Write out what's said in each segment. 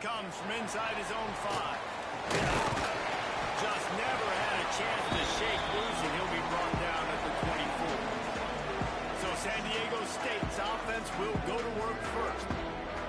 comes from inside his own 5. Just never had a chance to shake loose, and he'll be brought down at the 24. So San Diego State's offense will go to work first.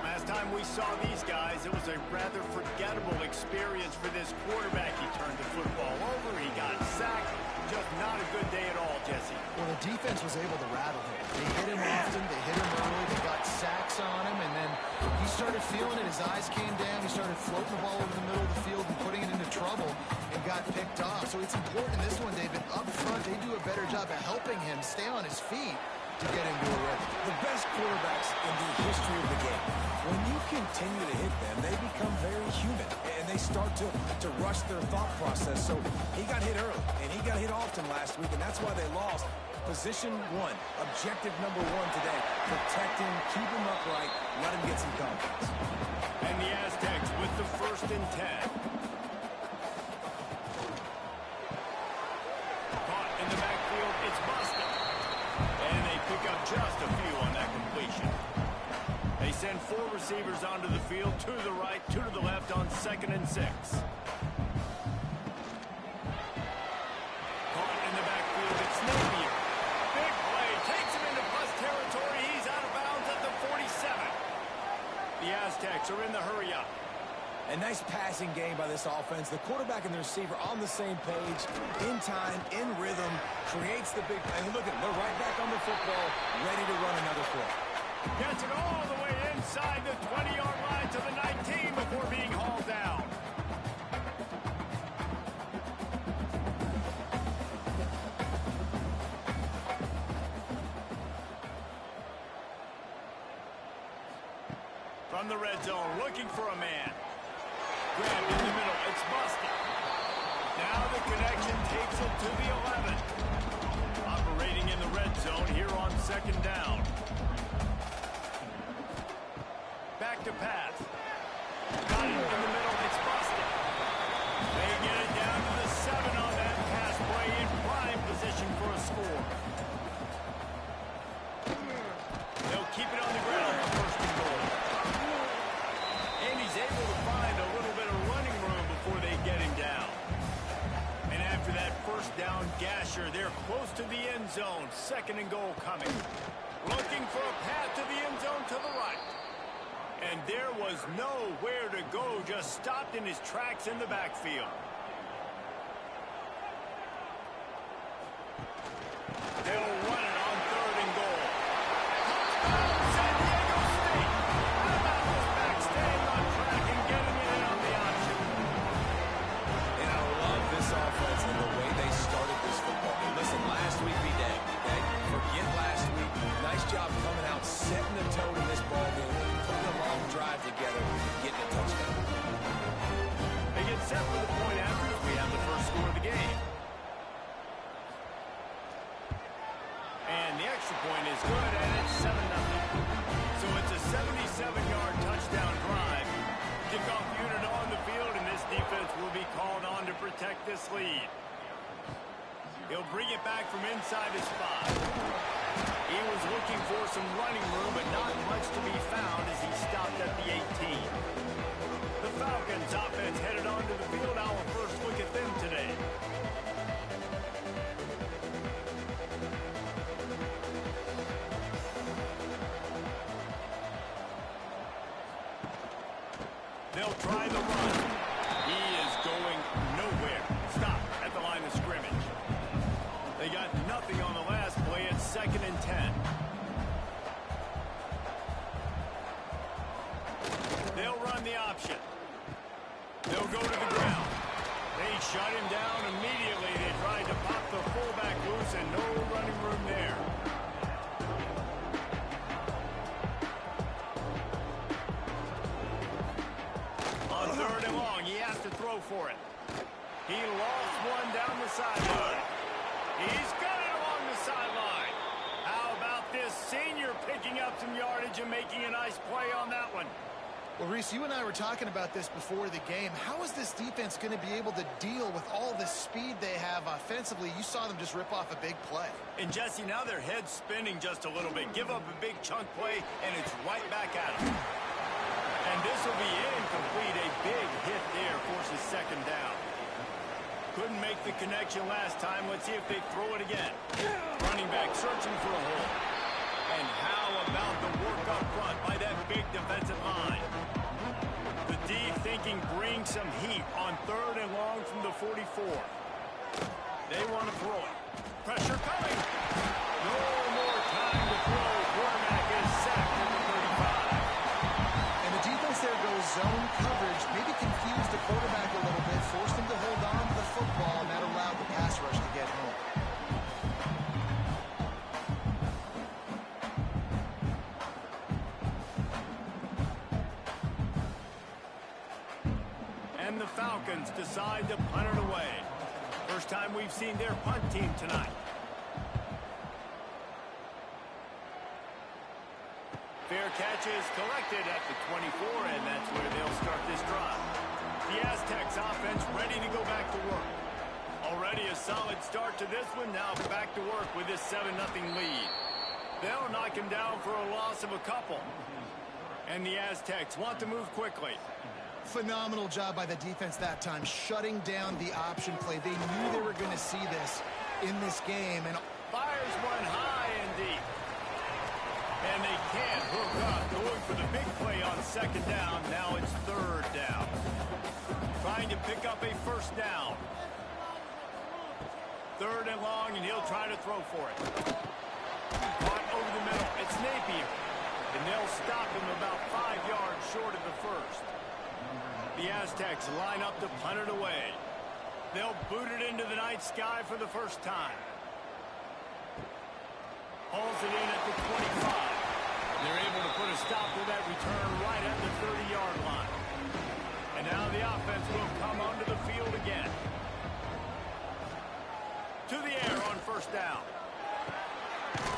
Last time we saw these guys, it was a rather forgettable experience for this quarterback. He turned the football over, he got sacked. Just not a good day at all, Jesse. Well, the defense was able to rattle him. They hit him often, they hit him early, they got sacks on him, and then he started feeling it. His eyes came down, he started floating the ball over the middle of the field and putting it into trouble and got picked off. So it's important in this one, David. Up front, they do a better job of helping him stay on his feet to get into a rhythm. The best quarterbacks in the history of the game, when you continue to hit them, they become very human, and they start to rush their thought process. So he got hit early, and he got hit often last week, and that's why they lost. Position 1, objective number 1 today. Protect him, keep him upright, let him get some confidence. And the Aztecs with the 1st and 10. Caught in the backfield, it's busted. And they pick up just a few on that completion. They send 4 receivers onto the field, 2 to the right, 2 to the left on 2nd and 6. Caught in the backfield, it's Napier. Big play, takes him into plus territory. He's out of bounds at the 47. The Aztecs are in the hurry-up. A nice passing game by this offense. The quarterback and the receiver on the same page, in time, in rhythm, creates the big play. And look at them, they're right back on the football, ready to run another play. Gets it all the way inside the 20-yard line to the 19 before being hauled down. From the red zone, looking for a man. Grabbed in the middle, it's busted. Now the connection takes it to the 11. Operating in the red zone here on 2nd down. Back to pass. Got it in the middle, it's busted. They get it down to the 7 on that pass play, in prime position for a score. They'll keep it on the ground for 1st and goal. And he's able to find a little bit of running room before they get him down. And after that 1st down gasher, they're close to the end zone. 2nd and goal coming. Looking for a path to the end zone to the right. And there was nowhere to go, just stopped in his tracks in the backfield. They'll run it on 3rd and goal. San Diego State! How about this back staying on track and getting it in on the option? And I love this offense and the way they started this football game. Listen, last week we did, okay? Forget last week. Nice job coming out, setting the tone in this ball game, putting a long drive together, getting a touchdown. They get set for the point after as we have the 1st score of the game. And the extra point is good, and it's 7-0. So it's a 77-yard touchdown drive. Kickoff unit on the field, and this defense will be called on to protect this lead. He'll bring it back from inside his 5. He was looking for some running room, but not much to be found as he stopped at the 18. The Falcons offense headed onto the field. Our first look at them today. They'll try the run. He is going nowhere. Stop at the line of scrimmage. They got nothing on the last play. It's 2nd and 10. They'll run the option. They'll go to the ground. They shut him down immediately. They tried to pop the fullback loose, and no running room there. On 3rd and long, he has to throw for it. He lost one down the sideline. He's got it along the sideline. How about this senior picking up some yardage and making a nice play on that one? Well, Reese, you and I were talking about this before the game. How is this defense going to be able to deal with all the speed they have offensively? You saw them just rip off a big play. And, Jesse, now their head's spinning just a little bit. Give up a big chunk play, and it's right back at them. And this will be incomplete. A big hit there forces second down. Couldn't make the connection last time. Let's see if they throw it again. Running back searching for a hole. And how about the work up front by that big defensive line? The D thinking bring some heat on 3rd and long from the 44. They want to throw it. Pressure coming. No more time to throw. Quarterback is sacked at the 35. And the defense there goes zone coverage, maybe confused the quarterback a little bit, forced him to hold on to the football, and that allowed the pass rush to get home. And the Falcons decide to punt it away. First time we've seen their punt team tonight. Fair catch is collected at the 24, and that's where they'll start this drive. The Aztecs offense ready to go back to work. Already a solid start to this one. Now back to work with this 7-0 lead. They'll knock him down for a loss of a couple. And the Aztecs want to move quickly. Phenomenal job by the defense that time, shutting down the option play. They knew they were going to see this in this game. And fires one high and deep. And they can't hook up. Going for the big play on second down. Now it's 3rd down. Trying to pick up a first down. 3rd and long, and he'll try to throw for it. Caught over the middle. It's Napier. And they'll stop him about 5 yards short of the first. The Aztecs line up to punt it away. They'll boot it into the night sky for the first time. Hauls it in at the 25. They're able to put a stop to that return right at the 30-yard line. And now the offense will come onto the field again. To the air on first down.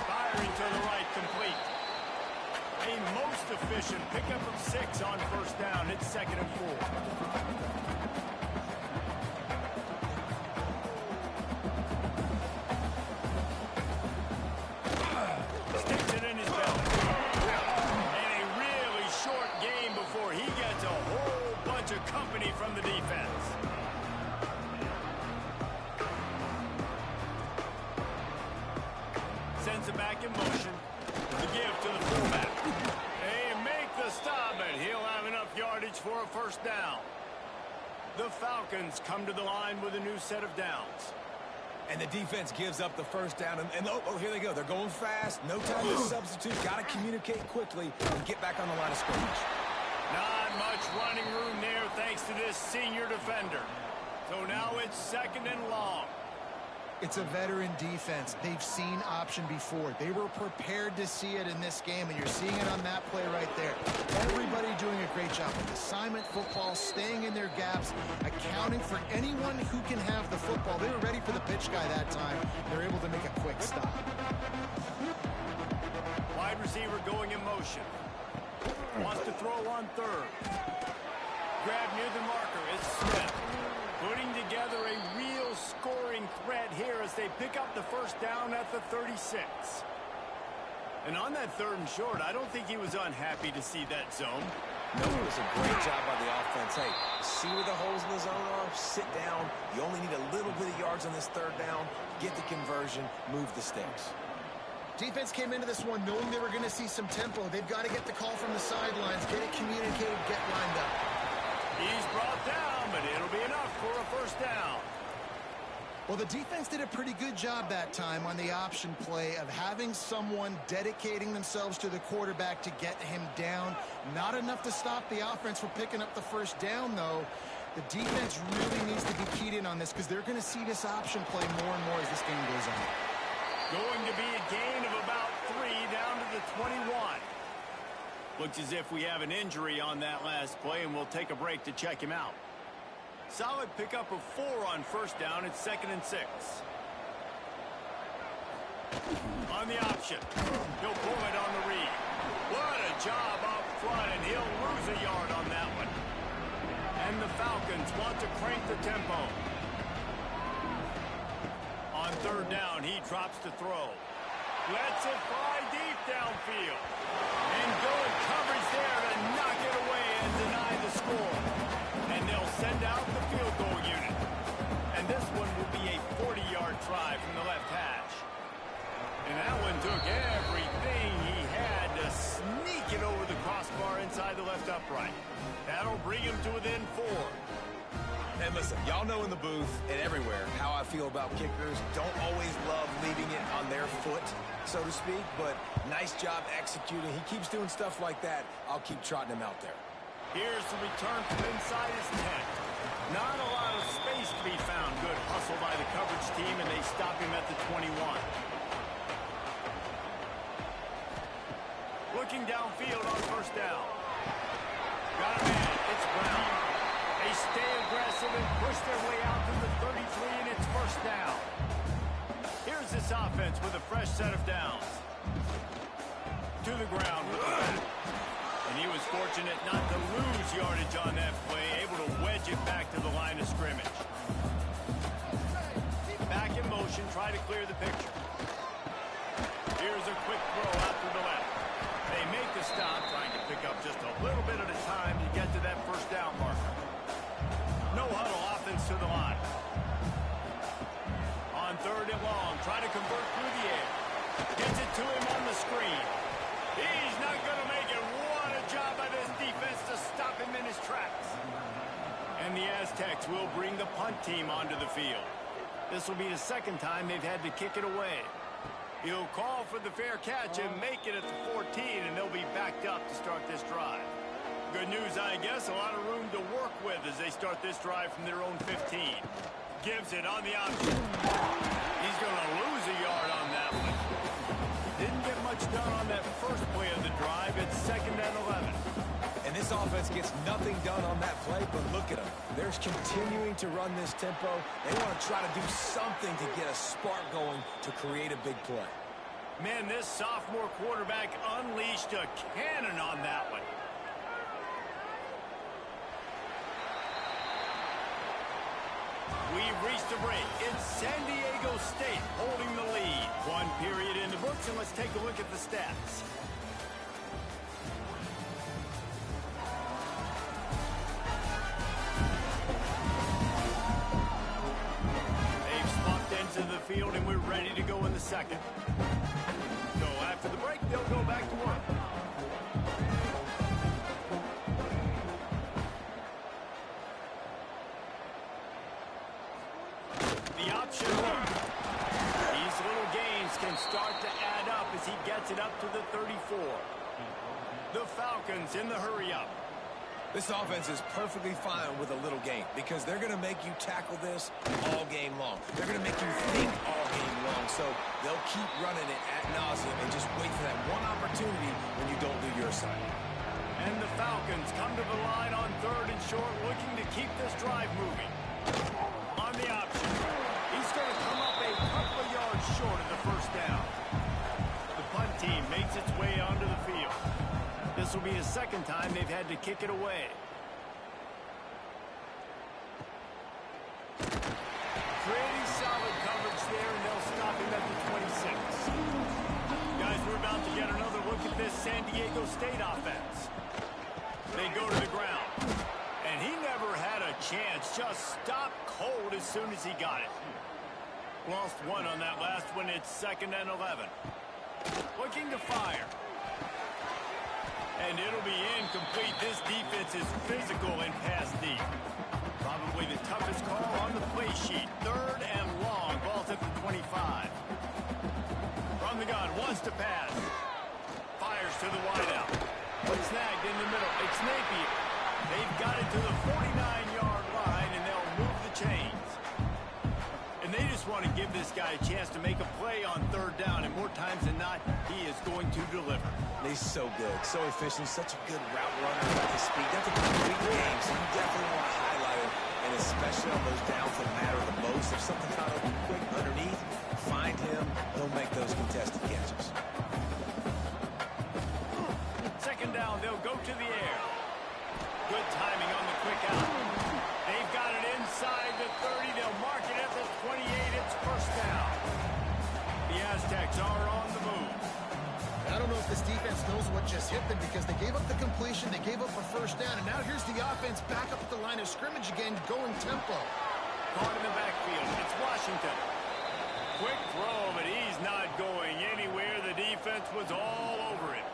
Firing to the right, complete. A most efficient pickup of 6 on first down. It's 2nd and 4. Sticks it in his belly. And a really short game before he gets a whole bunch of company from the defense. Sends it back in motion. The give to the fullback. They make the stop, and he'll have enough yardage for a first down. The Falcons come to the line with a new set of downs. And the defense gives up the first down. And oh, here they go. They're going fast. No time to substitute. Got to communicate quickly and get back on the line of scrimmage. Not much running room there thanks to this senior defender. So now it's 2nd and long. it's a veteran defense. They've seen option before. They were prepared to see it in this game, and you're seeing it on that play right there. Everybody doing a great job with assignment football, staying in their gaps, accounting for anyone who can have the football. They were ready for the pitch guy that time. They're able to make a quick stop. Wide receiver going in motion. Wants to throw on third. Grab near the marker is Smith. Putting together a real scoring threat here as they pick up the first down at the 36. And on that third and short, I don't think he was unhappy to see that zone. No, it was a great job by the offense. Hey, see where the holes in the zone are, sit down. You only need a little bit of yards on this third down. Get the conversion, move the sticks. Defense came into this one knowing they were going to see some tempo. They've got to get the call from the sidelines, get it communicated, get lined up. He's brought down, but it'll be enough for a first down. Well, the defense did a pretty good job that time on the option play of having someone dedicating themselves to the quarterback to get him down. Not enough to stop the offense from picking up the first down, though. The defense really needs to be keyed in on this because they're going to see this option play more and more as this game goes on. Going to be a gain of about 3 down to the 21. Looks as if we have an injury on that last play, and we'll take a break to check him out. Solid pickup of 4 on first down. It's 2nd and 6. On the option. He'll pull it on the read. What a job up front, and he'll lose a yard on that one. And the Falcons want to crank the tempo. On third down, he drops to throw. Lets it fly deep downfield. And good coverage there to knock it away, and and deny the score. And they'll send out the field goal unit. And this one will be a 40-yard try from the left hash. And that one took everything he had to sneak it over the crossbar inside the left upright. That'll bring him to within 4. And listen, y'all know in the booth and everywhere how I feel about kickers. Don't always love leaving it on their foot, so to speak, but nice job executing. He keeps doing stuff like that. I'll keep trotting him out there. Here's the return from inside his 10. Not a lot of space to be found. Good hustle by the coverage team, and they stop him at the 21. Looking downfield on first down. Got a man. It's Brown. They stay aggressive and push their way out to the 33, and it's first down. Here's this offense with a fresh set of downs. To the ground with the back. And he was fortunate not to lose yardage on that play, able to wedge it back to the line of scrimmage. Back in motion, try to clear the picture. Here's a quick throw out to the left. They make the stop, trying to pick up just a little bit at a time to get to that first down marker. No huddle offense to the line. On third and long, try to convert through the air. Gets it to him on the screen. He's not going to make it. What a job by this defense to stop him in his tracks. And the Aztecs will bring the punt team onto the field. This will be the second time they've had to kick it away. He'll call for the fair catch and make it at the 14, and they'll be backed up to start this drive. Good news, I guess, a lot of room to work with as they start this drive from their own 15. Gives it on the option. He's going to lose a yard on that one. Didn't get much done on that first play of the drive. It's 2nd and 11. And this offense gets nothing done on that play, but look at them. They're continuing to run this tempo. They want to try to do something to get a spark going to create a big play. Man, this sophomore quarterback unleashed a cannon on that one. We've reached a break. It's San Diego State holding the lead. 1 period in the books, and let's take a look at the stats. They've swapped into the field, and we're ready to go in the second. So after the break, they'll go back to work. The option look. These little gains can start to add up as he gets it up to the 34. The Falcons in the hurry-up. This offense is perfectly fine with a little gain because they're going to make you tackle this all game long. They're going to make you think all game long, so they'll keep running it ad nauseum and just wait for that one opportunity when you don't do your side. And the Falcons come to the line on 3rd and short, looking to keep this drive moving. On the option. He's going to come up a couple of yards short of the first down. The punt team makes its way onto the field. This will be the second time they've had to kick it away. Pretty solid coverage there, and they'll stop him at the 26. Guys, we're about to get another look at this San Diego State offense. They go to the ground. And he never had a chance. Just stopped cold as soon as he got it. Lost one on that last one. It's 2nd and 11. Looking to fire. And it'll be incomplete. This defense is physical and pass deep. Probably the toughest call on the play sheet. 3rd and long. Ball's at the 25. From the gun. Wants to pass. Fires to the wideout. Snagged in the middle. It's Napier. They've got it to the 49-yard line, and they'll move the chains. And they just want to give this guy a chance to make a play on 3rd down, and more times than not, he is going to deliver. He's so good, so efficient, such a good route runner at the speed. That's a complete game, so you definitely want to highlight it, and especially on those downs that matter the most. If something kind of quick underneath, find him, he'll make those contested catches. 2nd down, they'll go to the air. Good timing on the quick out. They've got it inside the 30. They'll mark it at the 28. It's first down. The Aztecs are on the move. I don't know if this defense knows what just hit them because they gave up the completion, they gave up a first down, and now here's the offense back up at the line of scrimmage again, going tempo. Caught in the backfield. It's Washington. Quick throw, but he's not going anywhere. The defense was all over it.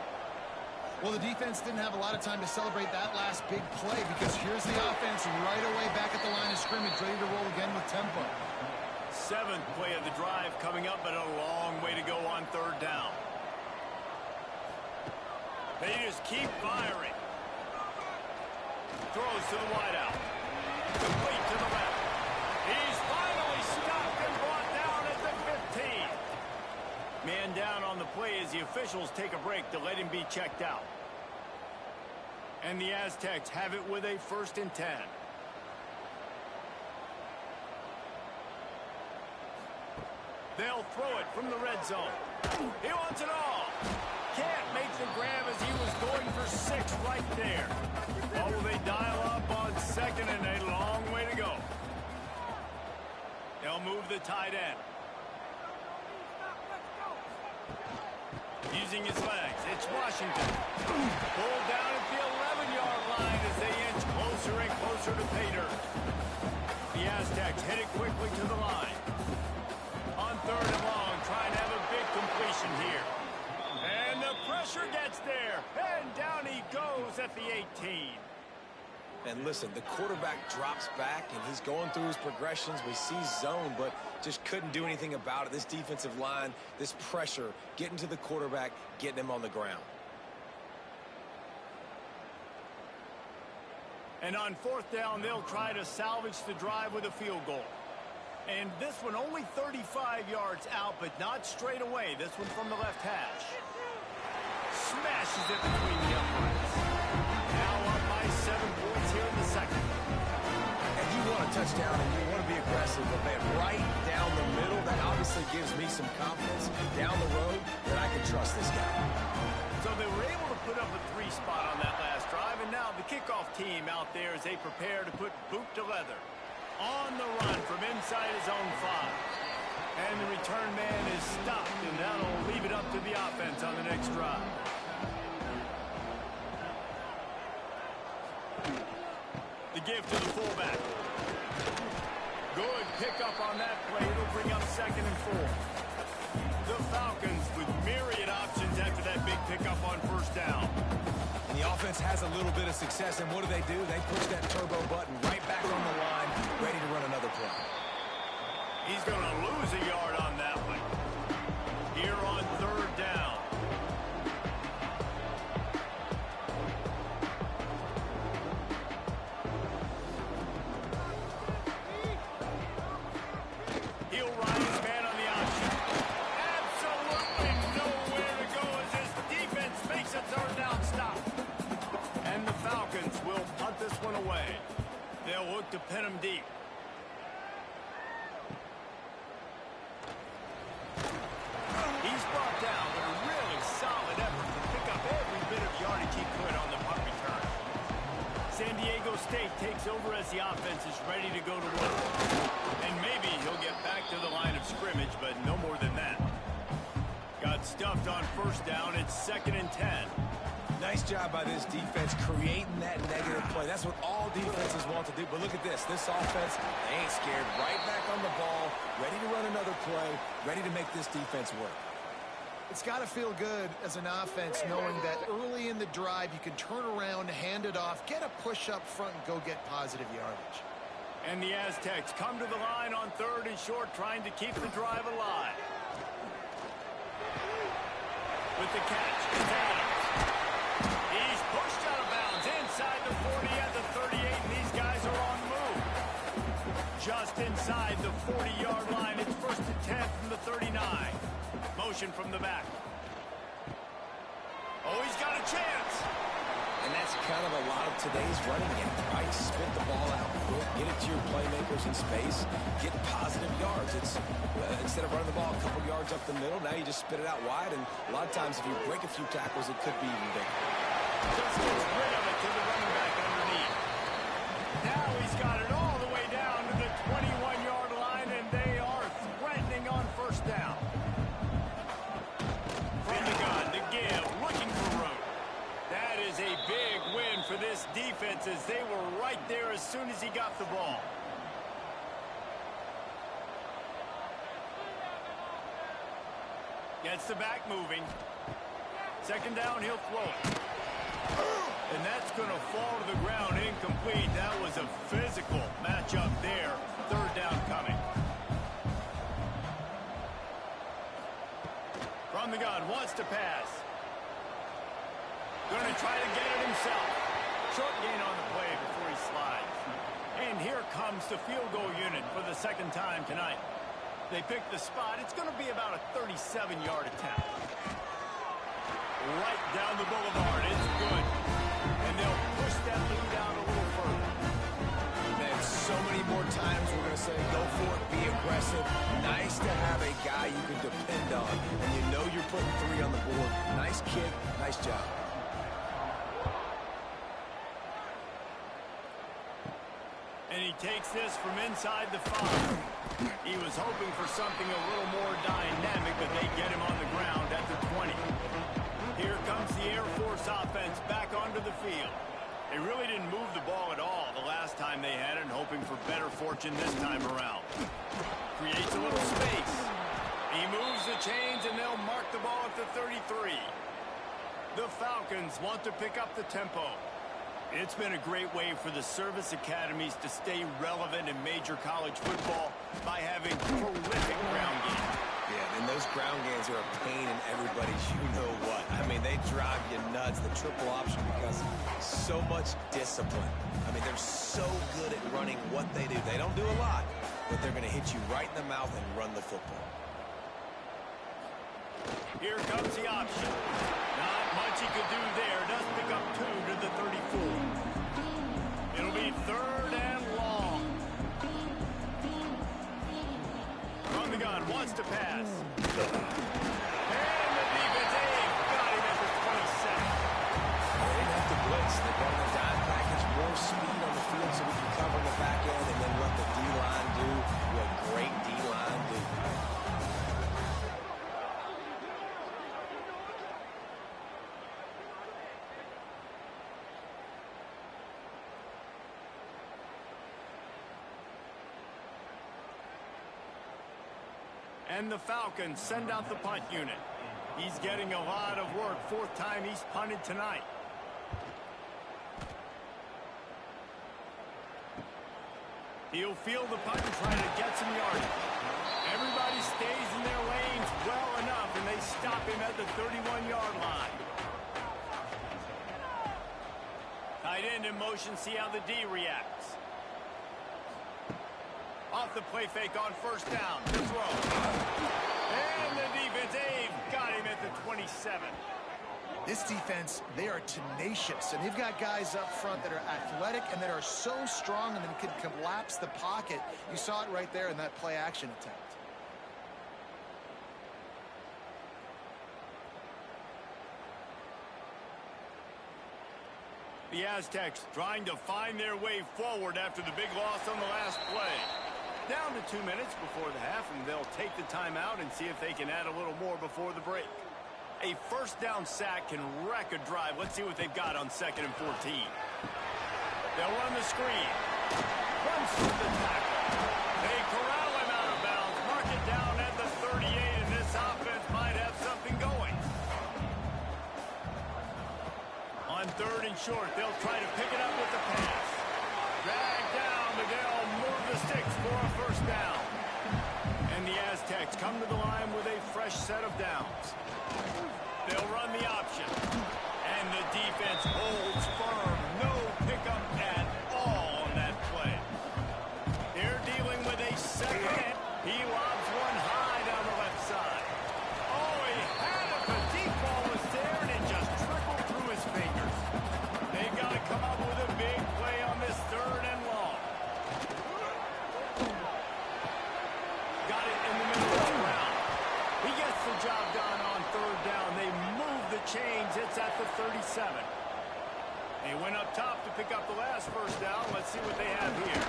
Well, the defense didn't have a lot of time to celebrate that last big play because here's the offense right away back at the line of scrimmage, ready to roll again with tempo. 7th play of the drive coming up, but a long way to go on 3rd down. They just keep firing. Throws to the wideout. Complete to the left. He's finally stopped and brought down at the 15. Man down on the play as the officials take a break to let him be checked out. And the Aztecs have it with a 1st and 10. They'll throw it from the red zone. He wants it all. Can't make the grab as he was going for 6 right there. Oh, will they dial up on 2nd and a long way to go. They'll move the tight end. Using his legs, it's Washington. Pulled down at the 11-yard line as they inch closer and closer to pay dirt. The Aztecs head it quickly to the line. On 3rd and long, trying to have a big completion here. And the pressure gets there. And down he goes at the 18. And listen, the quarterback drops back, and he's going through his progressions. We see zone, but just couldn't do anything about it. This defensive line, this pressure, getting to the quarterback, getting him on the ground. And on 4th down, they'll try to salvage the drive with a field goal. And this one only 35 yards out, but not straight away. This one from the left hash. Smashes it between the uprights. Now up by 7 points here in the 2nd. And you want a touchdown and you want to be aggressive, but man, right down the middle, that obviously gives me some confidence down the road that I can trust this guy. So they were able to put up a 3 spot on that last drive, and now the kickoff team out there as they prepare to put boot to leather. On the run from inside his own 5. And the return man is stopped, and that'll leave it up to the offense on the next drive. The give to the fullback. Good pickup on that play. It'll bring up 2nd and 4. The Falcons with myriad options after that big pickup on 1st down. And the offense has a little bit of success, and what do? They push that turbo button right back on the line, ready to run another play. He's going to lose a yard on that one. Here on 3rd down. He'll ride his man on the option. Absolutely nowhere to go as this defense makes a 3rd down stop. And the Falcons will punt this one away. They'll look to pin him deep. He's brought down with a really solid effort to pick up every bit of yardage he could on the punt return. San Diego State takes over as the offense is ready to go to work. And maybe he'll get back to the line of scrimmage, but no more than that. Got stuffed on 1st down. It's 2nd and 10. Nice job by this defense creating that negative play. That's what all defenses want to do. But look at this. This offense, they ain't scared. Right back on the ball, ready to run another play, ready to make this defense work. It's got to feel good as an offense knowing that early in the drive you can turn around, hand it off, get a push up front, and go get positive yardage. And the Aztecs come to the line on 3rd and short, trying to keep the drive alive. With the catch, it's Adams. He's pushed out of bounds inside the 40 at the 38, and these guys are on the move. Just inside the 40-yard line, it's 1st and 10 from the 39. Motion from the back. Oh, he's got a chance. And that's kind of a lot of today's running game, right? Spit the ball out quick, get it to your playmakers in space, get positive yards. It's instead of running the ball a couple yards up the middle, now you just spit it out wide, and a lot of times if you break a few tackles, it could be even bigger. Just gets rid of it to the running back underneath. Now he's got it all the way down to the 21-yard line, and they are threatening on 1st down. From the gun, the give, for this defense as they were right there as soon as he got the ball. Gets the back moving. Second down, he'll throw it. And that's going to fall to the ground incomplete. That was a physical matchup there. Third down coming. From the gun, wants to pass. Going to try to get it himself. Short gain on the play before he slides. And here comes the field goal unit for the second time tonight. They picked the spot. It's going to be about a 37-yard attempt. Right down the boulevard. It's good. And they'll push that lead down a little further. Man, so many more times we're going to say, go for it, be aggressive. Nice to have a guy you can depend on. And you know you're putting 3 on the board. Nice kick, nice job. And he takes this from inside the 5. He was hoping for something a little more dynamic, but they get him on the ground at the 20. Here comes the Air Force offense back onto the field. They really didn't move the ball at all the last time they had it, and hoping for better fortune this time around. Creates a little space. He moves the chains, and they'll mark the ball at the 33. The Falcons want to pick up the tempo. It's been a great way for the service academies to stay relevant in major college football by having prolific ground game. Yeah, and those ground games are a pain in everybody's you-know-what. I mean, they drive you nuts, the triple option, because so much discipline. I mean, they're so good at running what they do. They don't do a lot, but they're going to hit you right in the mouth and run the football. Here comes the option. Not much he could do there. Does pick up 2 to the 34. It'll be third and long. From the gun, wants to pass. And the defense got him at the 27. They didn't have to blitz. They brought in a dime package, more speed on the field so we can cover the back end and then let the D-line do what great D-line do. And the Falcons send out the punt unit. He's getting a lot of work. 4th time he's punted tonight. He'll field the punt and try to get some yardage. Everybody stays in their lanes well enough, and they stop him at the 31-yard line. Tight end in motion, see how the D reacts. Off the play fake on first down. To throw. And the defense, got him at the 27. This defense, they are tenacious, and they've got guys up front that are athletic and that are so strong and that can collapse the pocket. You saw it right there in that play-action attempt. The Aztecs trying to find their way forward after the big loss on the last play. Down to 2 minutes before the half, and they'll take the timeout and see if they can add a little more before the break. A first down sack can wreck a drive. Let's see what they've got on 2nd and 14. They'll run the screen. Runs through the tackle. They corral him out of bounds. Mark it down at the 38, and this offense might have something going. On 3rd and short, they'll try to pick it up with the pass. Drag down, but they'll move the sticks for a first down. And the Aztecs come to the line with a fresh set of downs. They'll run the option. And the defense holds firm. No pickup at all on that play. They're dealing with a second. He lobs one high down the left side. Oh, he had it. The deep ball was there, and it just trickled through his fingers. They've got to come up with a big play on this 3rd and long. Got it in the middle of the ground. He gets the job done on 3rd down. They move the chains. It's at the 37. They went up top to pick up the last first down. Let's see what they have here.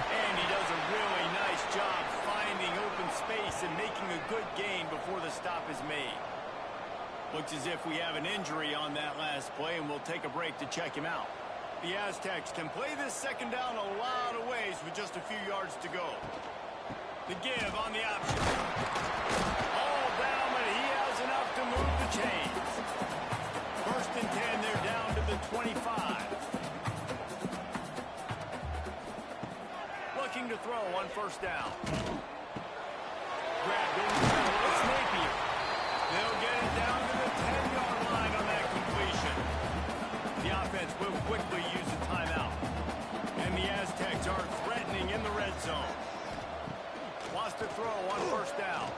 And he does a really nice job finding open space and making a good gain before the stop is made. Looks as if we have an injury on that last play, and we'll take a break to check him out. The Aztecs can play this second down a lot of ways with just a few yards to go. The give on the option. All down, but he has enough to move the chains. 1st and 10, they're down to the 25. Looking to throw on 1st down. Grabbed in the middle. It's Napier. They'll get it down to the 10-yard line on that completion. The offense will quickly use a timeout. And the Aztecs are threatening in the red zone. Wants to throw on 1st down.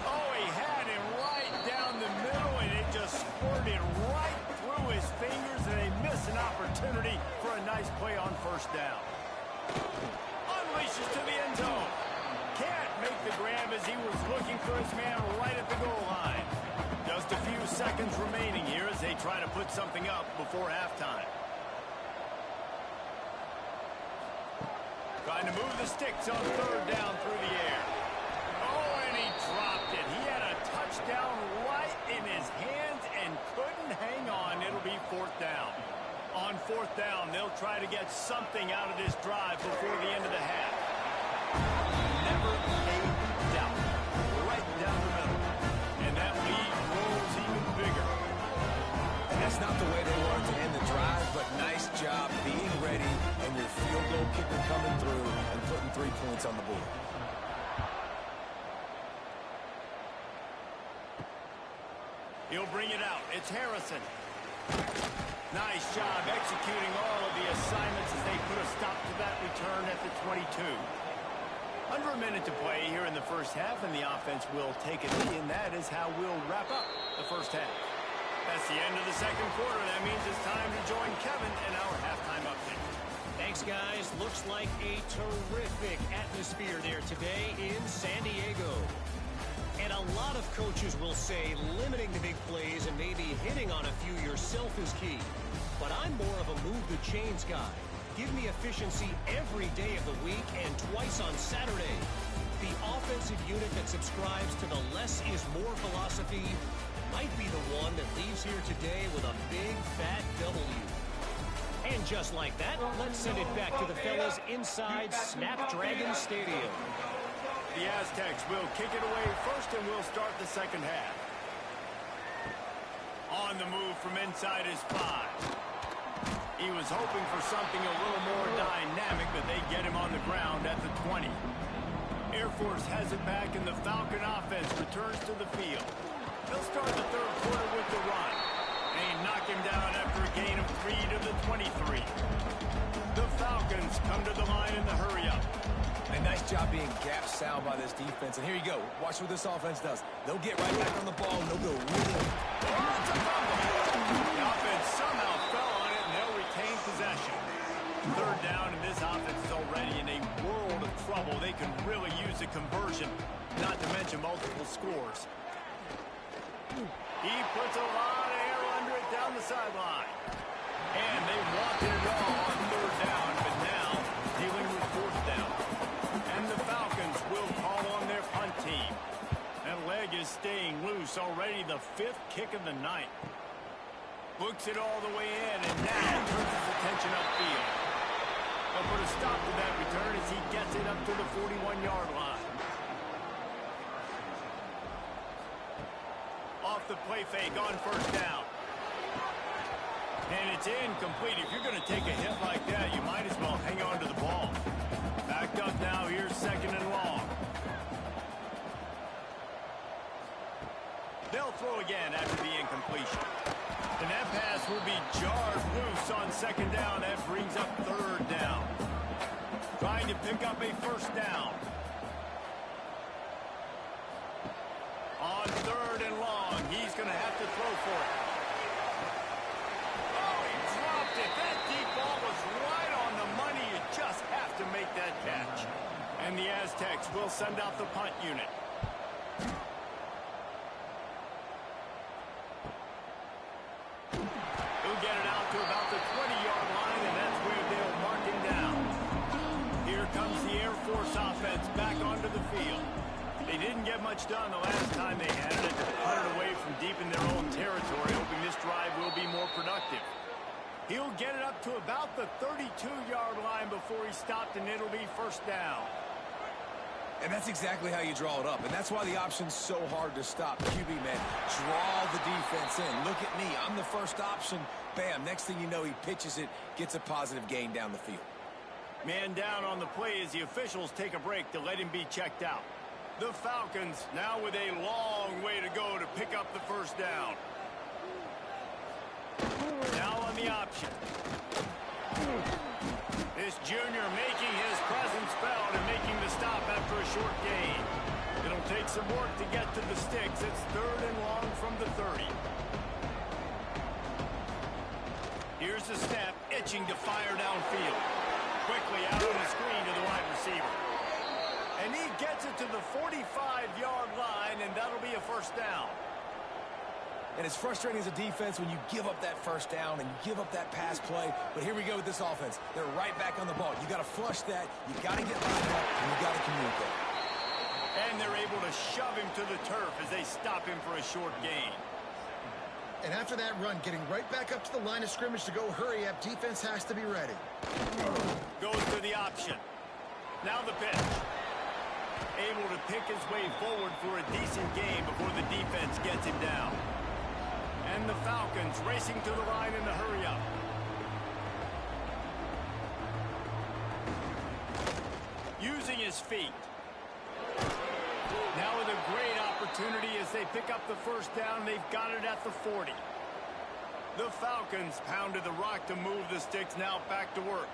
Oh, he had him right down the middle, and it just squirted right through his fingers, and they miss an opportunity for a nice play on 1st down. Unleashes to the end zone. Can't make the grab as he was looking for his man right at the goal line. Just a few seconds remaining here as they try to put something up before halftime. Trying to move the sticks on 3rd down through the air. Oh, and he dropped it. He had a touchdown right in his hands and couldn't hang on. It'll be 4th down. On 4th down, they'll try to get something out of this drive before the end of the half. Never a doubt. Right down the middle. And that lead grows even bigger. And that's not the way they wanted to end the drive, but nice job being ready and your field goal kicker coming through and putting 3 points on the board. He'll bring it out. It's Harrison. Nice job executing all of the assignments as they put a stop to that return at the 22. Under a minute to play here in the 1st half, and the offense will take a knee, and that is how we'll wrap up the 1st half. That's the end of the 2nd quarter. That means it's time to join Kevin in our halftime update. Thanks, guys. Looks like a terrific atmosphere there today in San Diego. And a lot of coaches will say limiting the big plays and maybe hitting on a few yourself is key. But I'm more of a move the chains guy. Give me efficiency every day of the week and twice on Saturday. The offensive unit that subscribes to the less is more philosophy might be the one that leaves here today with a big fat W. And just like that, let's send it back to the fellas inside Snapdragon Stadium. The Aztecs will kick it away first, and we'll start the 2nd half. On the move from inside his 5. He was hoping for something a little more dynamic, but they get him on the ground at the 20. Air Force has it back, and the Falcon offense returns to the field. They'll start the 3rd quarter with the run. They knock him down after a gain of 3 to the 23. The Falcons come to the line in the hurry-up. A nice job being gap sound by this defense. And here you go. Watch what this offense does. They'll get right back on the ball, and they'll go really... Oh, it's a fumble. The offense somehow fell on it, and they'll retain possession. 3rd down, and this offense is already in a world of trouble. They can really use a conversion, not to mention multiple scores. He puts a lot of air under it down the sideline. And they wanted it all on 3rd down, but now dealing with 4th down. And the Falcons will call on their punt team. That leg is staying loose already, the 5th kick of the night. Looks it all the way in, and now turns his attention upfield. They'll put a stop to that return as he gets it up to the 41-yard line. Off the play fake on 1st down. And it's incomplete. If you're going to take a hit like that, you might as well hang on to the ball. Backed up now. Here's 2nd and long. They'll throw again after the incompletion. And that pass will be jarred loose on 2nd down. That brings up 3rd down. Trying to pick up a 1st down. On 3rd and long, he's going to have to throw for it. Oh, he dropped it. That deep ball was right on the money. You just have to make that catch. And the Aztecs will send out the punt unit. He'll get it out to about the 20-yard line, and that's where they'll mark him down. Here comes the Air Force offense back onto the field. They didn't get much done the last time they had it. Put it away from deep in their own territory, hoping this drive will be more productive. He'll get it up to about the 32-yard line before he stopped, and it'll be first down. And that's exactly how you draw it up. And that's why the option's so hard to stop. QB, man, draw the defense in. Look at me. I'm the first option. Bam. Next thing you know, he pitches it, gets a positive gain down the field. Man down on the play as the officials take a break to let him be checked out. The Falcons now with a long way to go to pick up the first down. Now on the option. This junior making his presence felt and making the stop after a short gain. It'll take some work to get to the sticks. It's 3rd and long from the 30. Here's the snap, itching to fire downfield. Quickly out on the screen to the wide receiver. And he gets it to the 45-yard line, and that'll be a first down. And it's frustrating as a defense when you give up that first down and you give up that pass play. But here we go with this offense. They're right back on the ball. You got to flush that. You got to get lined up, and you got to communicate. And they're able to shove him to the turf as they stop him for a short gain. And after that run, getting right back up to the line of scrimmage to go hurry up, defense has to be ready. Goes to the option. Now the pitch. Able to pick his way forward for a decent gain before the defense gets him down. And the Falcons racing to the line in the hurry-up. Using his feet. Now with a great opportunity as they pick up the first down. They've got it at the 40. The Falcons pounded the rock to move the sticks. Now back to work.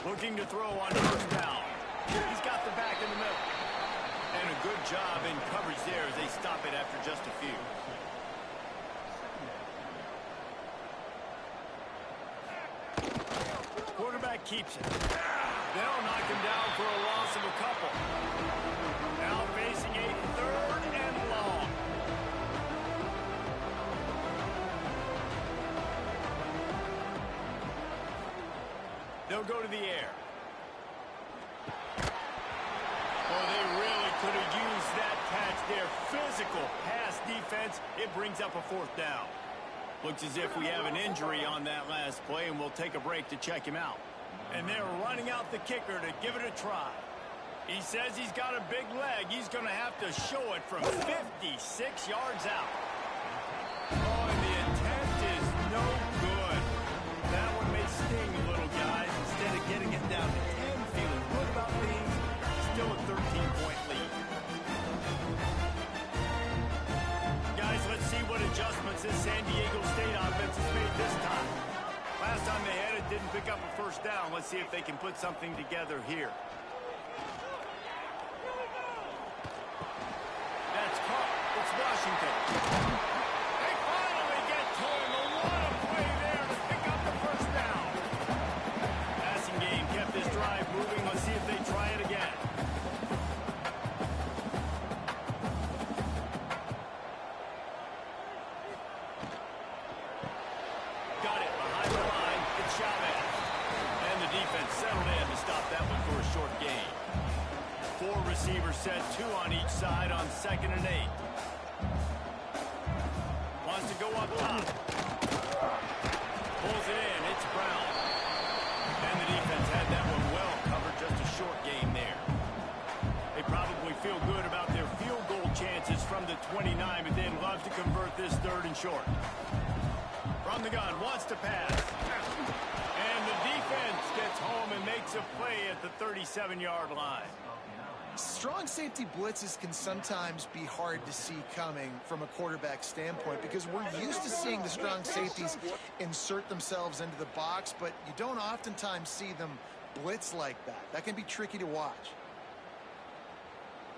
Looking to throw on first down. He's got the back in the middle. And a good job in coverage there as they stop it after just a few. Quarterback keeps it. They'll knock him down for a loss of a couple. Now facing a 3rd and long. They'll go to the air. Oh, they really could have used that catch there. Physical pass defense. It brings up a 4th down. Looks as if we have an injury on that last play, and we'll take a break to check him out. And they're running out the kicker to give it a try. He says he's got a big leg. He's going to have to show it from 56 yards out. Oh, and the attempt is no good. That one may sting a little, guys. Instead of getting it down to 10, feeling good about things, still a 13-point lead. Guys, let's see what adjustments this San Diego State offense has made this time. Last time they had it, didn't pick up a first down. Let's see if they can put something together here. That's caught. It's Washington. They finally get to him. What a play there to pick up the first down. Passing game kept this drive moving. Let's see if they try it again. Got it behind the line. It's Chavez. And the defense settled in to stop that one for a short gain. 4 receivers set, 2 on each side on 2nd and 8. Wants to go up top. Pulls it in. It's Brown. And the defense had that one well covered. Just a short gain there. They probably feel good about their field goal chances from the 29, but they'd love to convert this 3rd and short. From the gun, wants to pass. And the defense gets home and makes a play at the 37-yard line. Strong safety blitzes can sometimes be hard to see coming from a quarterback standpoint because we're used to seeing the strong safeties insert themselves into the box, but you don't oftentimes see them blitz like that. That can be tricky to watch.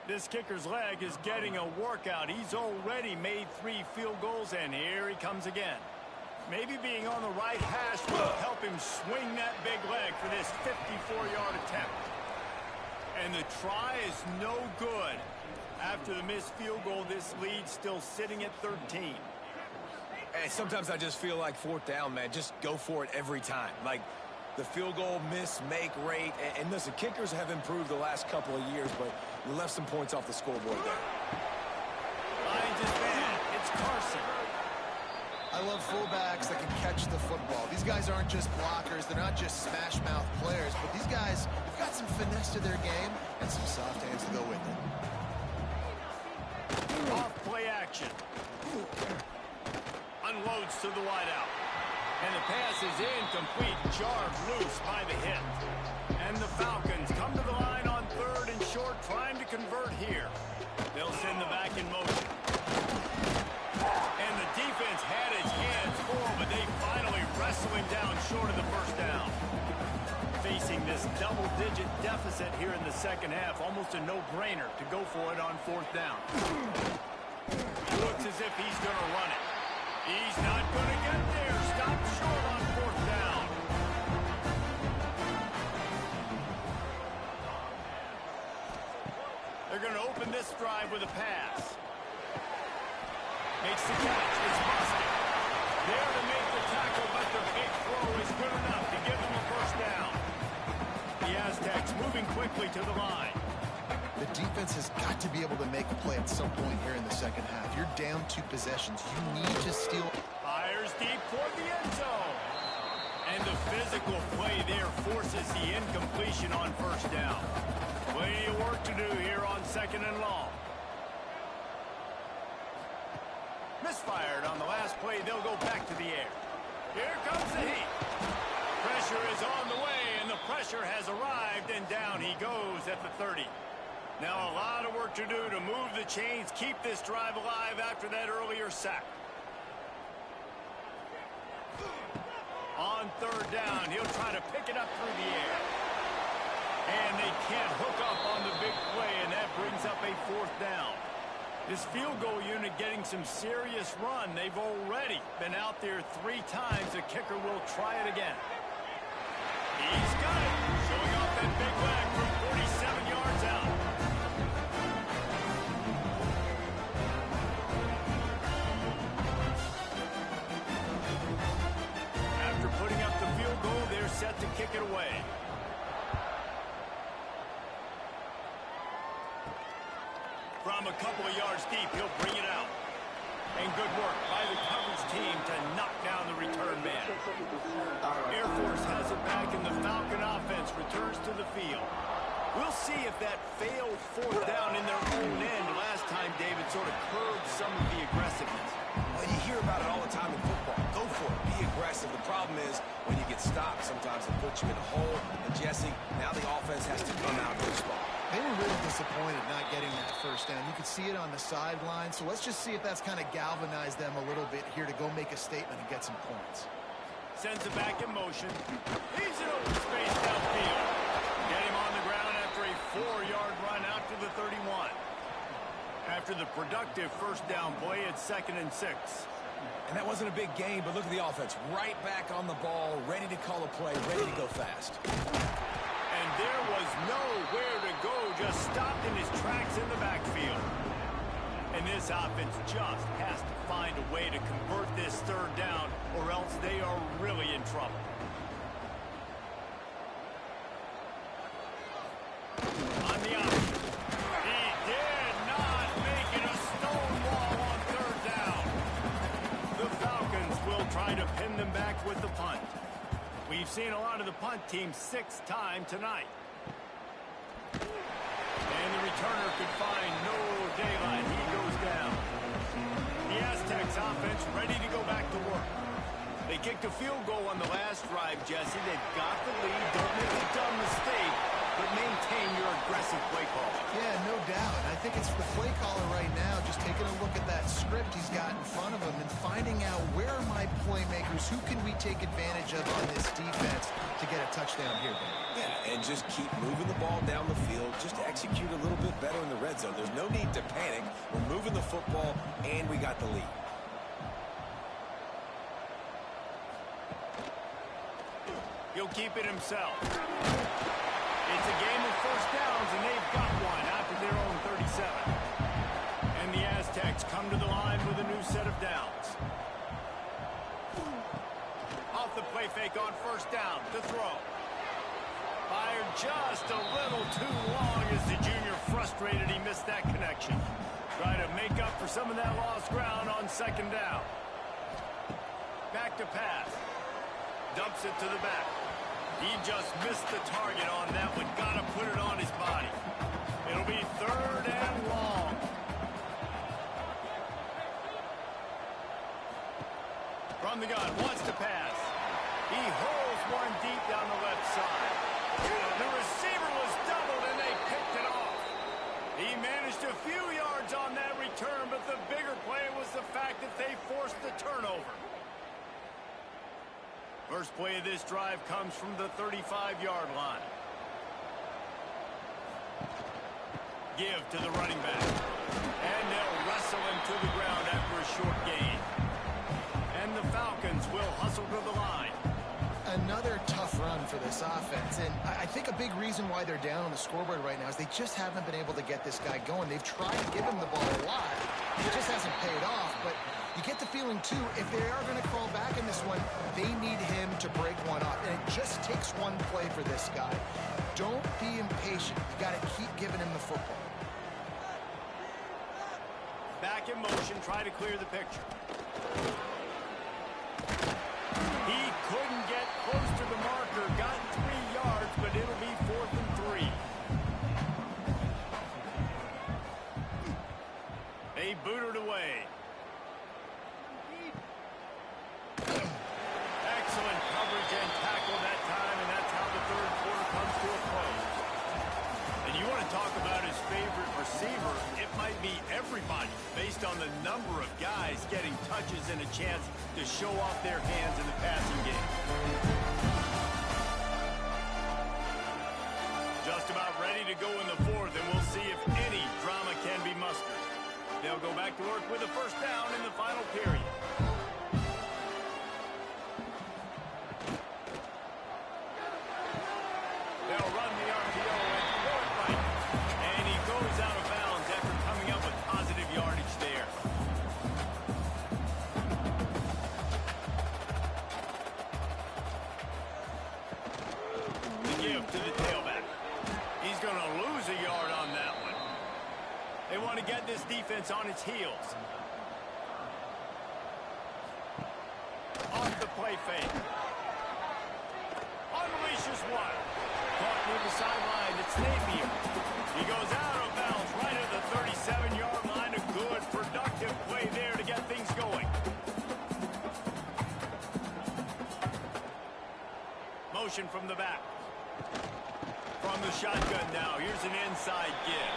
This kicker's leg is getting a workout. He's already made 3 field goals, and here he comes again. Maybe being on the right hash will help him swing that big leg for this 54-yard attempt. And the try is no good. After the missed field goal, this lead's still sitting at 13. Hey, sometimes I just feel like 4th down, man. Just go for it every time. Like, the field goal miss-make rate. And listen, kickers have improved the last couple of years, but we left some points off the scoreboard there. Finds his man. It's Carson. I love fullbacks that can catch the football. These guys aren't just blockers. They're not just smash-mouth players, but these guys have got some finesse to their game and some soft hands to go with it. Off play action. Unloads to the wideout. And the pass is incomplete, jarred loose by the hit. And the Falcons come to the line on 3rd and short, trying to convert here. They'll send the back in motion. And the defense had its hands full, but they finally wrestle him down short of the first down. Facing this double-digit deficit here in the second half, almost a no-brainer to go for it on 4th down. Looks as if he's going to run it. He's not going to get there. Stop short on 4th down. They're going to open this drive with a pass. Makes the catch. It's busted. There to make the tackle, but the big throw is good enough to give them a first down. The Aztecs moving quickly to the line. The defense has got to be able to make a play at some point here in the second half. You're down 2 possessions. You need to steal. Fires deep toward the end zone. And the physical play there forces the incompletion on first down. Plenty of work to do here on 2nd and long. Misfired on the last play. They'll go back to the air. Here comes the heat. Pressure is on the way, and the pressure has arrived, and down he goes at the 30. Now a lot of work to do to move the chains, keep this drive alive after that earlier sack. On 3rd down, he'll try to pick it up through the air. And they can't hook up on the big play, and that brings up a 4th down. This field goal unit getting some serious run. They've already been out there 3 times. The kicker will try it again. He's got it. Showing off that big leg from 47 yards out. After putting up the field goal, they're set to kick it away. From a couple of yards deep, he'll bring it out. And good work by the coverage team to knock down the return man. Air Force has it back, and the Falcon offense returns to the field. We'll see if that failed 4th down in their own end last time, David, sort of curbed some of the aggressiveness. Well, you hear about it all the time in football. Go for it. Be aggressive. The problem is when you get stopped, sometimes it puts you in a hole. And Jesse, now the offense has to come out and respond. They were really disappointed not getting that first down. You could see it on the sideline. So let's just see if that's kind of galvanized them a little bit here to go make a statement and get some points. Sends it back in motion. He's in open space downfield. Get him on the ground after a 4-yard run out to the 31. After the productive first down play, it's 2nd and 6. And that wasn't a big game, but look at the offense. Right back on the ball, ready to call a play, ready to go fast. And there was nowhere to go, just stopped in his tracks in the backfield. And this offense just has to find a way to convert this 3rd down, or else they are really in trouble. On the option. He did not make it a stonewall on 3rd down. The Falcons will try to pin them back with the punt. We've seen a lot of the punt team 6th time tonight. And the returner could find no daylight. He goes down. The Aztecs offense ready to go back to work. They kicked a field goal on the last drive, Jesse. They've got the lead. Don't make a dumb mistake, but maintain your aggressive play call. Yeah, no doubt. I think it's the play caller right now just taking a look at that script he's got in front of him and finding out where are my playmakers, who can we take advantage of on this defense to get a touchdown here, Ben? Yeah, and just keep moving the ball down the field. Just execute a little bit better in the red zone. There's no need to panic. We're moving the football, and we got the lead. He'll keep it himself. It's a game of first downs, and they've got one after their own 37. And the Aztecs come to the line with a new set of downs. Off the play fake on first down to throw. Fired just a little too long as the junior frustrated he missed that connection. Try to make up for some of that lost ground on second down. Back to pass. Dumps it to the back. He just missed the target on that one. Gotta put it on his body. It'll be third and long. From the gun, wants to pass. He holds one deep down the left side. The receiver was doubled and they picked it off. He managed a few yards on that return, but the bigger play was the fact that they forced the turnover. First play of this drive comes from the 35-yard line. Give to the running back. And they'll wrestle him to the ground after a short gain. And the Falcons will hustle to the line. Another tough run for this offense, and I think a big reason why they're down on the scoreboard right now is they just haven't been able to get this guy going. They've tried to give him the ball a lot. It just hasn't paid off, but you get the feeling, too, if they are going to crawl back in this one, they need him to break one off, and it just takes one play for this guy. Don't be impatient. You got to keep giving him the football. Back in motion, try to clear the picture. He couldn't get close to the marker. Got 3 yards, but it'll be 4th and 3. They booted away. Excellent coverage and tackle that time, and that's how the third quarter comes to a close. And you want to talk about his favorite receiver, it might be everybody, based on the number of guys getting touches and a chance to show off their hands in the passing game. Just about ready to go in the fourth, and we'll see if any drama can be mustered. They'll go back to work with a first down in the final period. They'll run the RPO and throw it right. And he goes out of bounds after coming up with positive yardage there. The give to the tailback. He's going to lose a yard on that one. They want to get this defense on its heels. Off the play fake. Unleashes one. Caught near the sideline. It's Napier. He goes out of bounds right at the 37-yard line. A good, productive play there to get things going. Motion from the back. From the shotgun now. Here's an inside give.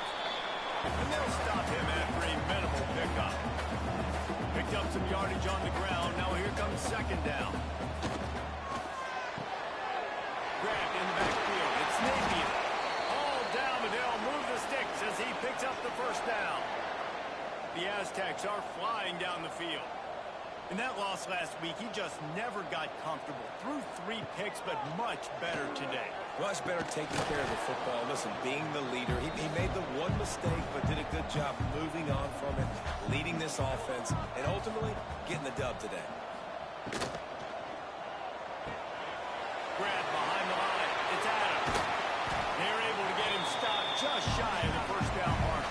And they'll stop him after a minimal pickup. Picked up some yardage on the ground. Now here comes second down. Grabbed in the backfield. It's Napier. All down, but they'll move the sticks as he picks up the first down. The Aztecs are flying down the field. In that loss last week, he just never got comfortable. Threw 3 picks, but much better today. Much better taking care of the football. Listen, being the leader, he made the one mistake, but did a good job moving on from it, leading this offense, and ultimately getting the dub today. Grab behind the line. It's Adams. They're able to get him stopped just shy of the first down mark.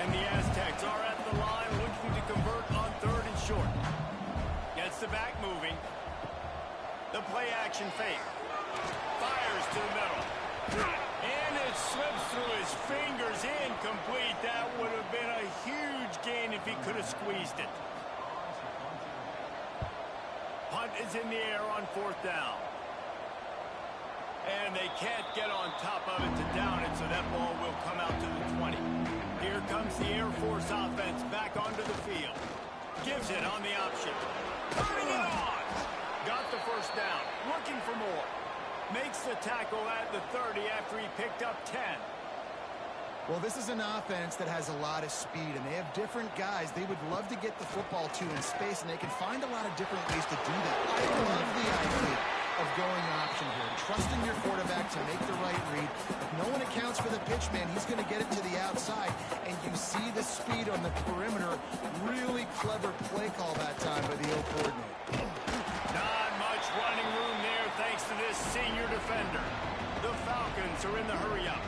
And the Aztecs are at the line looking to convert on 3rd and short. Gets the back moving. The play action fake. Fires to the middle. And it slips through his fingers. Incomplete. That would have been a huge gain if he could have squeezed it. Punt is in the air on 4th down. And they can't get on top of it to down it, so that ball will come out to the 20. Here comes the Air Force offense back onto the field. Gives it on the option. Putting it on. Got the first down. Looking for more. Makes the tackle at the 30 after he picked up 10. Well, this is an offense that has a lot of speed, and they have different guys they would love to get the football to in space, and they can find a lot of different ways to do that. I love the idea of going option here, trusting your quarterback to make the right read. If no one accounts for the pitch, man, he's going to get it to the outside, and you see the speed on the perimeter. Really clever play call that time by the O coordinator. Not much running room there. senior defender. The Falcons are in the hurry-up.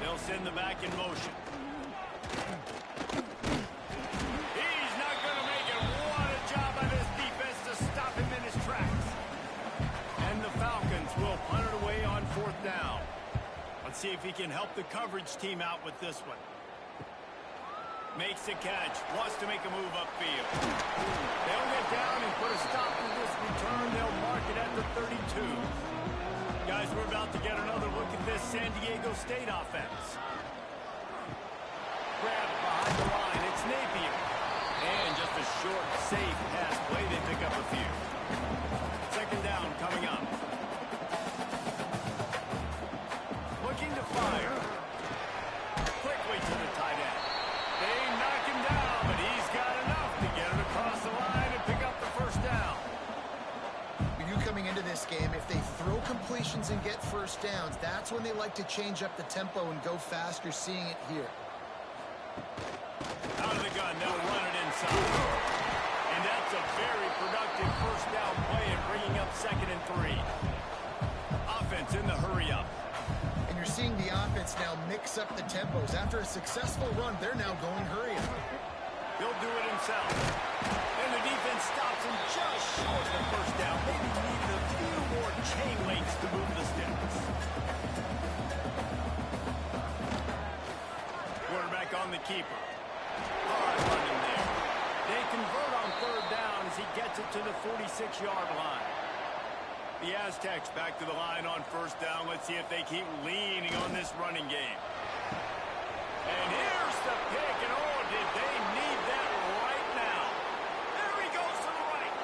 They'll send the back in motion. He's not going to make it. What a job by this defense to stop him in his tracks. And the Falcons will punt it away on 4th down. Let's see if he can help the coverage team out with this one. Makes the catch. Wants to make a move upfield. They'll get down and put a stop to this return. They'll mark it at the 32. Guys, we're about to get another look at this San Diego State offense. Grab behind the line. It's Napier. And just a short, safe pass play. They pick up a few. 2nd down coming up. Looking to fire. Quickly to the tight end. They knock him down, but he's got enough to get it across the line and pick up the 1st down. We knew coming into this game, if they throw completions and get 1st downs, that's when they like to change up the tempo and go faster, seeing it here. Out of the gun, they'll run it inside. And that's a very productive 1st down play and bringing up 2nd and 3. Offense in the hurry-up. And you're seeing the offense now mix up the tempos. After a successful run, they're now going hurry-up. He'll do it himself. And the defense stops him just short of the 1st down. Maybe needed a few more chain links to move the sticks. Quarterback on the keeper. Hard running there. They convert on 3rd down as he gets it to the 46-yard line. The Aztecs back to the line on 1st down. Let's see if they keep leaning on this running game. And here's the pick. And oh, did they need that right now. There he goes to the right.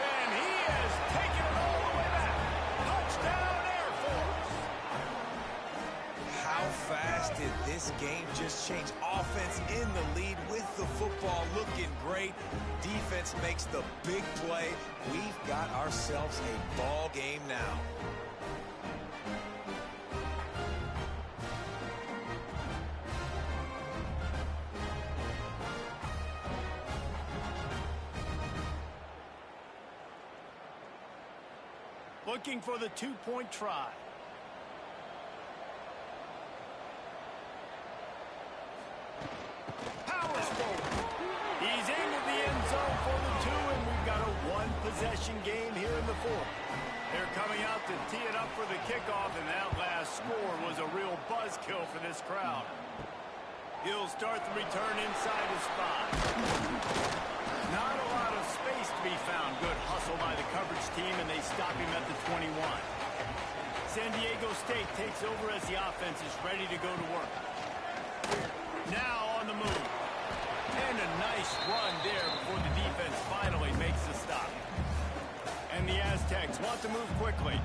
And he has taken it all the way back. Touchdown, Air Force. How fast did this game just change? Offense in the lead with the football, looking great. Defense makes the big play. We've got ourselves a ball game now. Looking for the 2-point try. Powers forward. He's into the end zone for the 2, and we've got a 1-possession game here in the 4th. They're coming out to tee it up for the kickoff, and that last score was a real buzzkill for this crowd. He'll start the return inside his 5. Not a lot of space to be found. Good hustle by the coverage team, and they stop him at the 21. San Diego State takes over as the offense is ready to go to work. Now on the move. And a nice run there before the defense finally makes the stop. And the Aztecs want to move quickly.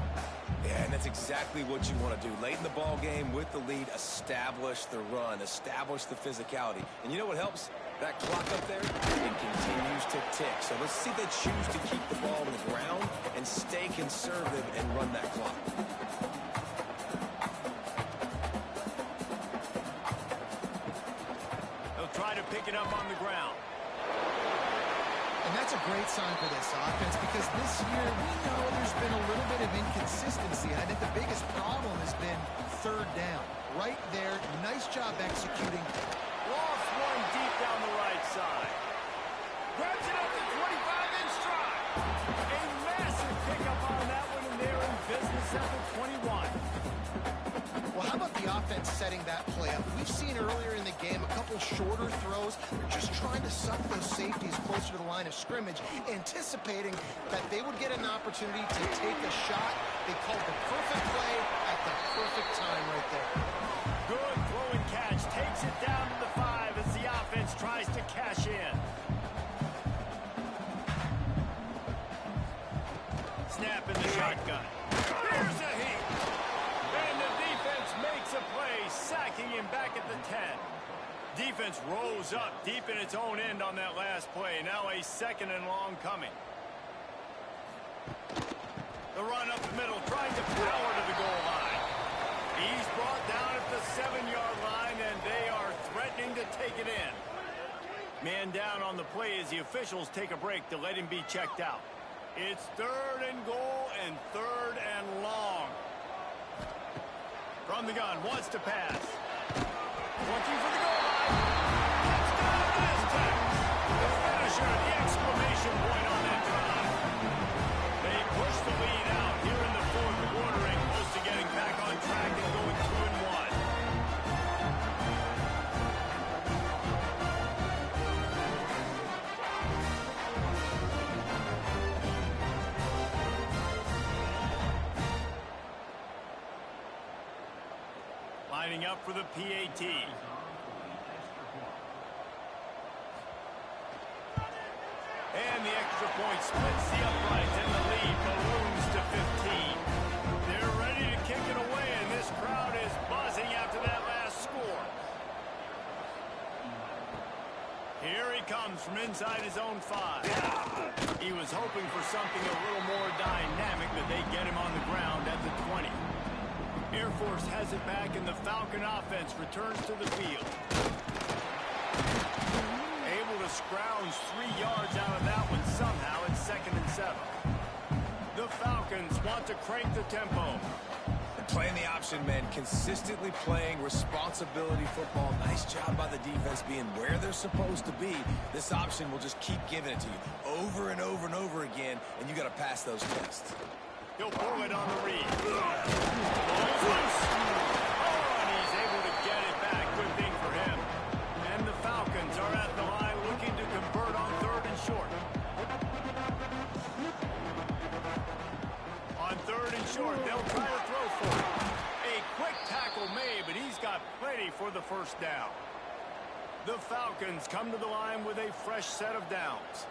Yeah, and that's exactly what you want to do. Late in the ball game with the lead, establish the run, establish the physicality. And you know what helps? That clock up there, it continues to tick. So let's see if they choose to keep the ball on the ground and stay conservative and run that clock. They'll try to pick it up on the ground. And that's a great sign for this offense because this year we know there's been a little bit of inconsistency. I think the biggest problem has been 3rd down. Right there, nice job executing. Lost one deep down the right side. Grabs it up to 25-inch stride. A massive pickup on that one, and they're in business at the 21. Well, how about the offense setting that play up? We've seen earlier in the game a couple shorter throws. They're just trying to suck those safeties closer to the line of scrimmage, anticipating that they would get an opportunity to take a shot. They called the perfect play at the perfect time right there. Good throw and catch. Takes it down to the 5 as the offense tries to cash in. Snap in the shotgun. Here's a heat. And the defense makes a play, sacking him back at the 10. Defense rose up deep in its own end on that last play. Now a 2nd and long coming. The run up the middle, trying to power to the goal line. He's brought down at the 7-yard line, and they are threatening to take it in. Man down on the play as the officials take a break to let him be checked out. It's 3rd and goal and 3rd and long. From the gun, wants to pass. Looking for the goal line. Touchdown Aztecs. The finisher, the exclamation point on that drive. They push the lead out here in the 4th quarter and close to getting back on track and going 2-1. Lining up for the PAT. And the extra point splits the uprights and the lead balloons to 15. They're ready to kick it away, and this crowd is buzzing after that last score. Here he comes from inside his own 5. He was hoping for something a little more dynamic, but they get him on the ground at the 20. Air Force has it back, and the Falcon offense returns to the field. Able to scrounge 3 yards out of that one somehow. It's 2nd and 7. The Falcons want to crank the tempo. And playing the option, man, consistently playing responsibility football. Nice job by the defense being where they're supposed to be. This option will just keep giving it to you over and over and over again, and you got to pass those tests. He'll pull it on the read. Ball's loose. Oh, and he's able to get it back. Good thing for him. And the Falcons are at the line looking to convert on 3rd and short. On 3rd and short, they'll try to throw for it. A quick tackle made, but he's got plenty for the 1st down. The Falcons come to the line with a fresh set of downs.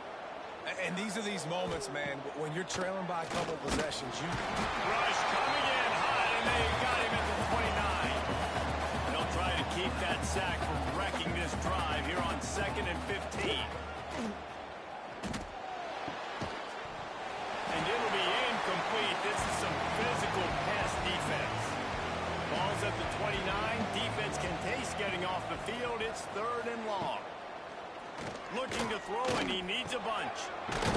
And these are these moments, man, when you're trailing by a couple possessions. Rush coming in hot, and they got him at the 29. They'll try to keep that sack from wrecking this drive here on 2nd and 15. And it'll be incomplete. This is some physical pass defense. Ball's at the 29. Defense can taste getting off the field. It's 3rd and long. Looking to throw, and he needs a bunch.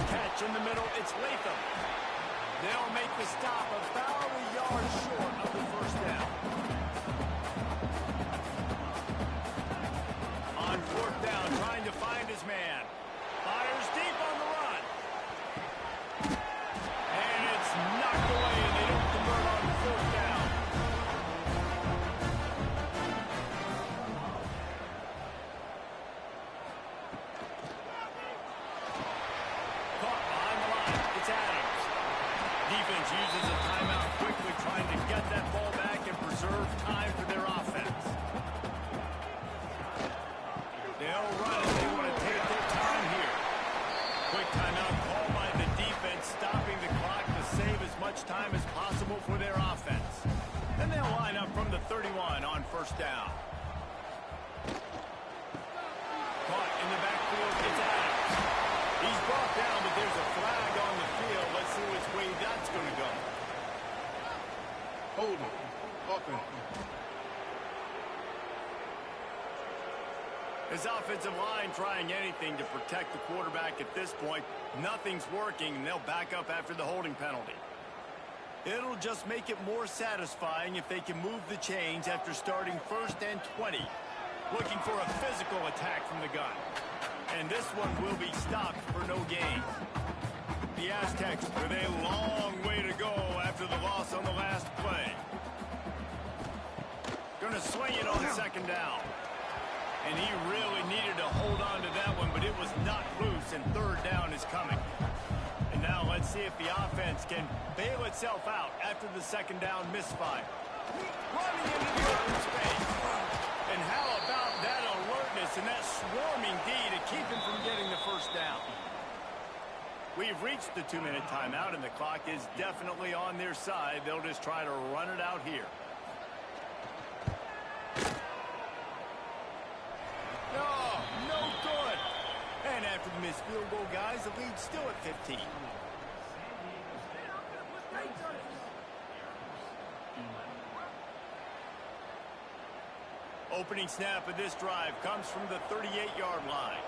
Catch in the middle, it's Latham. They'll make the stop about a yard short of the 1st down. On 4th down, trying to find his man. Fires deep on the run. And it's knocked away, and they don't convert on 4th down. Defense uses a timeout quickly, trying to get that ball back and preserve time for their offense. They'll run it. They want to take their time here. Quick timeout called by the defense, stopping the clock to save as much time as possible for their offense. And they'll line up from the 31 on 1st down. Caught in the backfield, it's Adams. He's brought down, but there's a flag on the field. Let's see which way that's going to go. Hold it. Walking. His offensive line trying anything to protect the quarterback at this point. Nothing's working, and they'll back up after the holding penalty. It'll just make it more satisfying if they can move the chains after starting 1st and 20. Looking for a physical attack from the gun. And this one will be stopped for no gain. The Aztecs with a long way to go after the loss on the last play. Gonna swing it on 2nd down. And he really needed to hold on to that one, but it was not loose, and 3rd down is coming. And now let's see if the offense can bail itself out after the 2nd down misfire. Running into the open space. And how about that alertness and that swarming D to keep him from getting the 1st down? We've reached the 2-minute timeout, and the clock is definitely on their side. They'll just try to run it out here. Oh, no good. And after the missed field goal, guys, the lead's still at 15. Opening snap of this drive comes from the 38-yard line.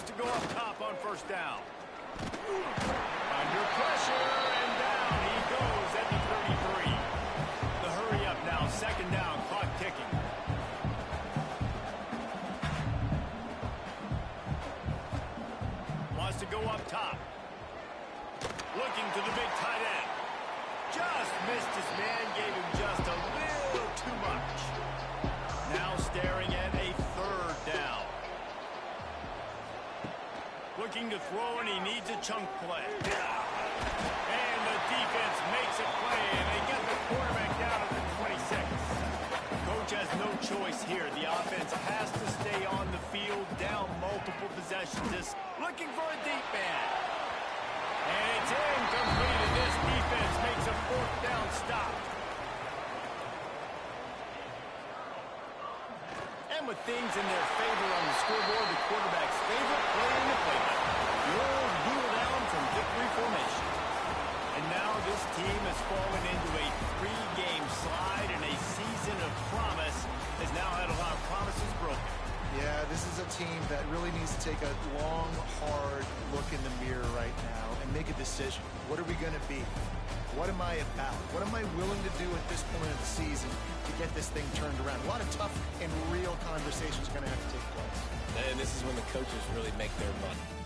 wants to go up top on first down. Under pressure, and down he goes at the 33. The hurry up now, second down, clock ticking. Wants to go up top. Looking to the big tight end. Just missed his man, gave him just a little too much. Now staring at a third down. Looking to throw, and he needs a chunk play. And the defense makes a play, and they get the quarterback down at the 26. Coach has no choice here. The offense has to stay on the field, down multiple possessions. Looking for a deep man. And it's incomplete, and this defense makes a fourth down stop. And with things in their favor on the scoreboard, the quarterback's favorite play in the playbook. The old wheel down from victory formation. And now this team has fallen into a 3-game slide, and a season of promise has now had a lot of promises broken. Yeah, this is a team that really needs to take a long, hard look in the mirror right now and make a decision. What are we going to be? What am I about? What am I willing to do at this point of the season to get this thing turned around? A lot of tough and real conversations are going to have to take place. And this is when the coaches really make their money.